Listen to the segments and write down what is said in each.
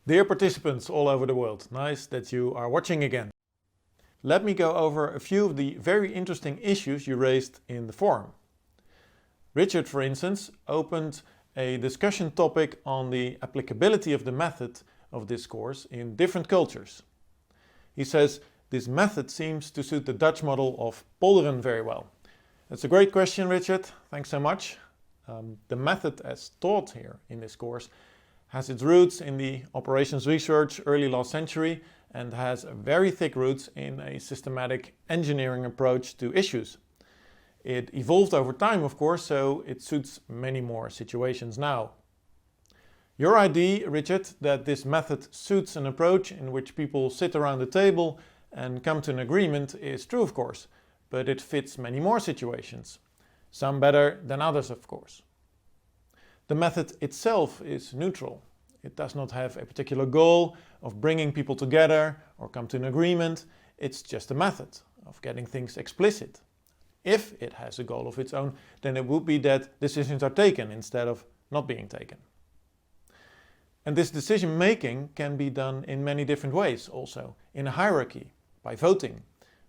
Dear participants all over the world, nice that you are watching again. Let me go over a few of the very interesting issues you raised in the forum. Richard, for instance, opened a discussion topic on the applicability of the method of this course in different cultures. He says, this method seems to suit the Dutch model of polderen very well. That's a great question, Richard. Thanks so much. The method as taught here in this course has its roots in the operations research early last century and has very thick roots in a systematic engineering approach to issues. It evolved over time, of course, so it suits many more situations now. Your idea, Richard, that this method suits an approach in which people sit around the table and come to an agreement is true, of course, but it fits many more situations. Some better than others, of course. The method itself is neutral. It does not have a particular goal of bringing people together or come to an agreement. It's just a method of getting things explicit. If it has a goal of its own, then it would be that decisions are taken instead of not being taken. And this decision making can be done in many different ways also, in a hierarchy, by voting,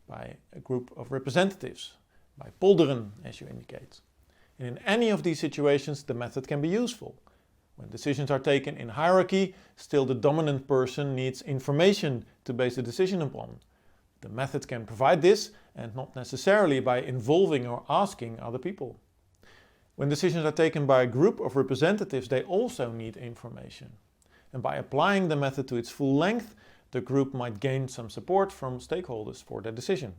by a group of representatives, by polderen, as you indicate. And in any of these situations, the method can be useful. When decisions are taken in hierarchy, still the dominant person needs information to base the decision upon. The method can provide this, and not necessarily by involving or asking other people. When decisions are taken by a group of representatives, they also need information. And by applying the method to its full length, the group might gain some support from stakeholders for their decision.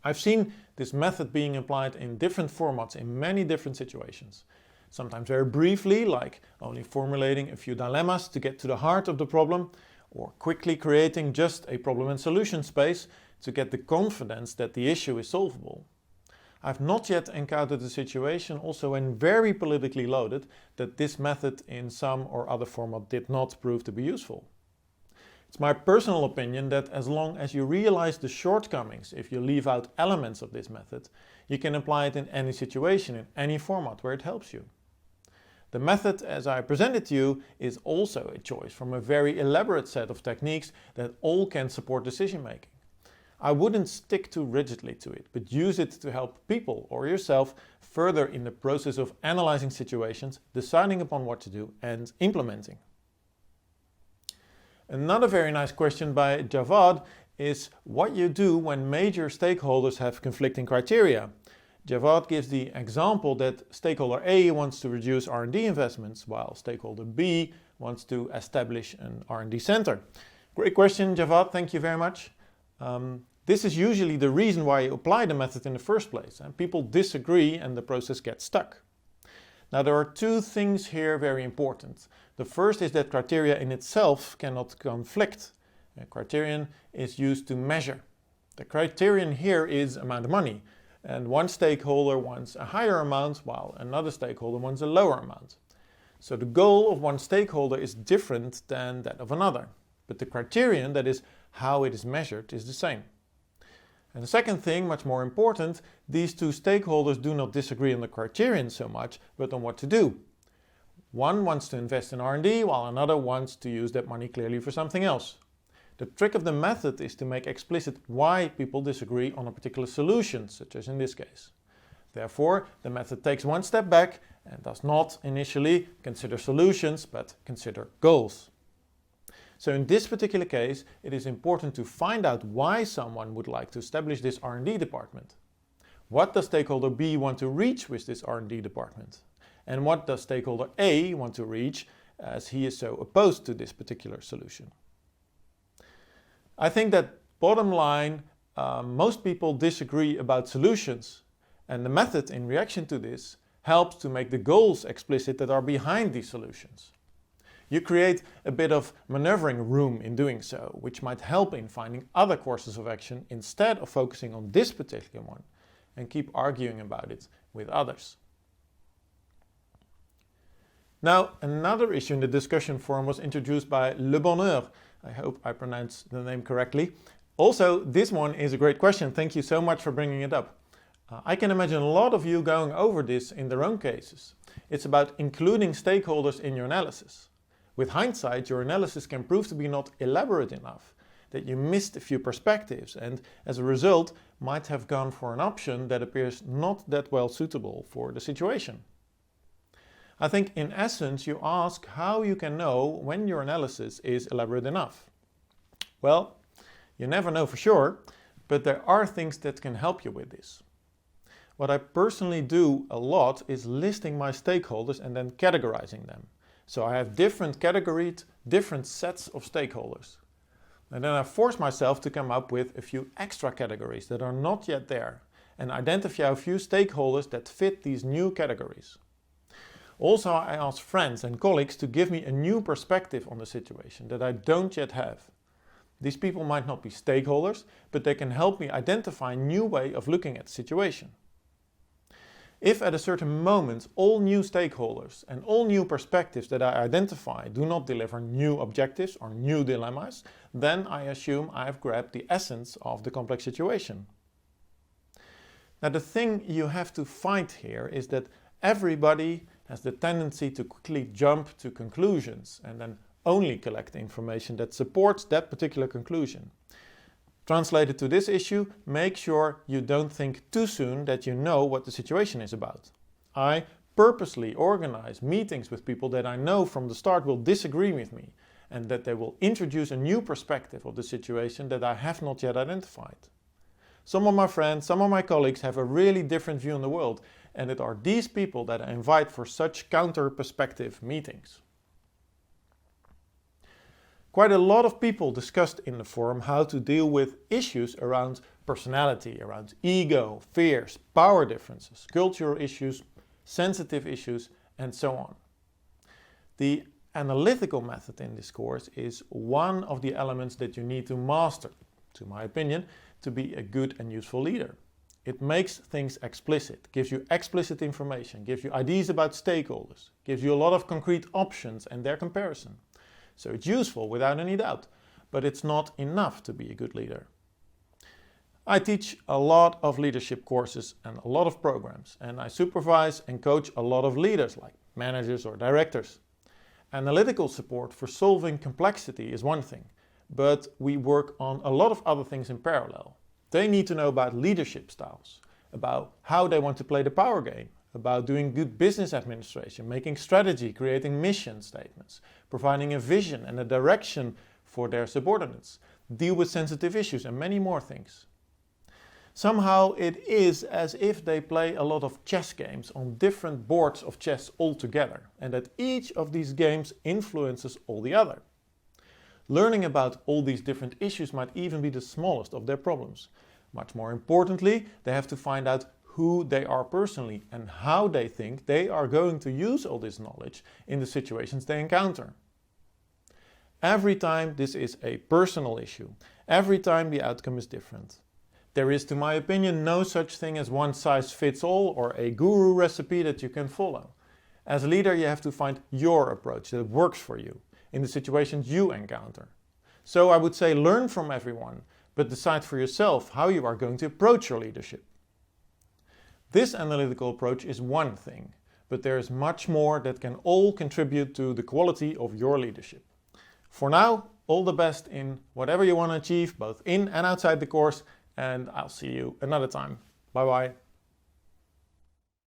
I've seen this method being applied in different formats in many different situations. Sometimes very briefly, like only formulating a few dilemmas to get to the heart of the problem, or quickly creating just a problem and solution space to get the confidence that the issue is solvable. I've not yet encountered a situation, also when very politically loaded, that this method in some or other format did not prove to be useful. It's my personal opinion that as long as you realize the shortcomings if you leave out elements of this method, you can apply it in any situation, in any format where it helps you. The method as I presented to you is also a choice from a very elaborate set of techniques that all can support decision making. I wouldn't stick too rigidly to it, but use it to help people or yourself further in the process of analyzing situations, deciding upon what to do and implementing. Another very nice question by Javad is what you do when major stakeholders have conflicting criteria. Javad gives the example that stakeholder A wants to reduce R&D investments while stakeholder B wants to establish an R&D center. Great question, Javad, thank you very much. This is usually the reason why you apply the method in the first place, and people disagree and the process gets stuck. Now there are two things here very important. The first is that criteria in itself cannot conflict. A criterion is used to measure. The criterion here is amount of money, and one stakeholder wants a higher amount while another stakeholder wants a lower amount. So the goal of one stakeholder is different than that of another, but the criterion, that is how it is measured, is the same. And the second thing, much more important, these two stakeholders do not disagree on the criterion so much, but on what to do. One wants to invest in R&D, while another wants to use that money clearly for something else. The trick of the method is to make explicit why people disagree on a particular solution, such as in this case. Therefore, the method takes one step back and does not initially consider solutions, but consider goals. So in this particular case, it is important to find out why someone would like to establish this R&D department. What does stakeholder B want to reach with this R&D department? And what does stakeholder A want to reach as he is so opposed to this particular solution? I think that bottom line, most people disagree about solutions, and the method in reaction to this helps to make the goals explicit that are behind these solutions. You create a bit of maneuvering room in doing so, which might help in finding other courses of action instead of focusing on this particular one and keep arguing about it with others. Now, another issue in the discussion forum was introduced by Le Bonheur. I hope I pronounced the name correctly. Also, this one is a great question. Thank you so much for bringing it up. I can imagine a lot of you going over this in their own cases. It's about including stakeholders in your analysis. With hindsight, your analysis can prove to be not elaborate enough, that you missed a few perspectives and as a result might have gone for an option that appears not that well suitable for the situation. I think in essence you ask how you can know when your analysis is elaborate enough. Well, you never know for sure, but there are things that can help you with this. What I personally do a lot is listing my stakeholders and then categorizing them. So I have different categories, different sets of stakeholders. And then I force myself to come up with a few extra categories that are not yet there and identify a few stakeholders that fit these new categories. Also, I ask friends and colleagues to give me a new perspective on the situation that I don't yet have. These people might not be stakeholders, but they can help me identify a new way of looking at the situation. If at a certain moment all new stakeholders and all new perspectives that I identify do not deliver new objectives or new dilemmas, then I assume I have grabbed the essence of the complex situation. Now the thing you have to fight here is that everybody has the tendency to quickly jump to conclusions and then only collect information that supports that particular conclusion. Translated to this issue, make sure you don't think too soon that you know what the situation is about. I purposely organize meetings with people that I know from the start will disagree with me and that they will introduce a new perspective of the situation that I have not yet identified. Some of my friends, some of my colleagues have a really different view on the world, and it are these people that I invite for such counter-perspective meetings. Quite a lot of people discussed in the forum how to deal with issues around personality, around ego, fears, power differences, cultural issues, sensitive issues, and so on. The analytical method in this course is one of the elements that you need to master, to my opinion, to be a good and useful leader. It makes things explicit, gives you explicit information, gives you ideas about stakeholders, gives you a lot of concrete options and their comparison. So it's useful without any doubt, but it's not enough to be a good leader. I teach a lot of leadership courses and a lot of programs, and I supervise and coach a lot of leaders like managers or directors. Analytical support for solving complexity is one thing, but we work on a lot of other things in parallel. They need to know about leadership styles, about how they want to play the power game, about doing good business administration, making strategy, creating mission statements, providing a vision and a direction for their subordinates, deal with sensitive issues and many more things. Somehow it is as if they play a lot of chess games on different boards of chess altogether, and that each of these games influences all the other. Learning about all these different issues might even be the smallest of their problems. Much more importantly, they have to find out who they are personally and how they think they are going to use all this knowledge in the situations they encounter. Every time this is a personal issue, every time the outcome is different. There is, to my opinion, no such thing as one size fits all or a guru recipe that you can follow. As a leader, you have to find your approach that works for you in the situations you encounter. So I would say learn from everyone, but decide for yourself how you are going to approach your leadership. This analytical approach is one thing, but there is much more that can all contribute to the quality of your leadership. For now, all the best in whatever you want to achieve, both in and outside the course, and I'll see you another time. Bye bye.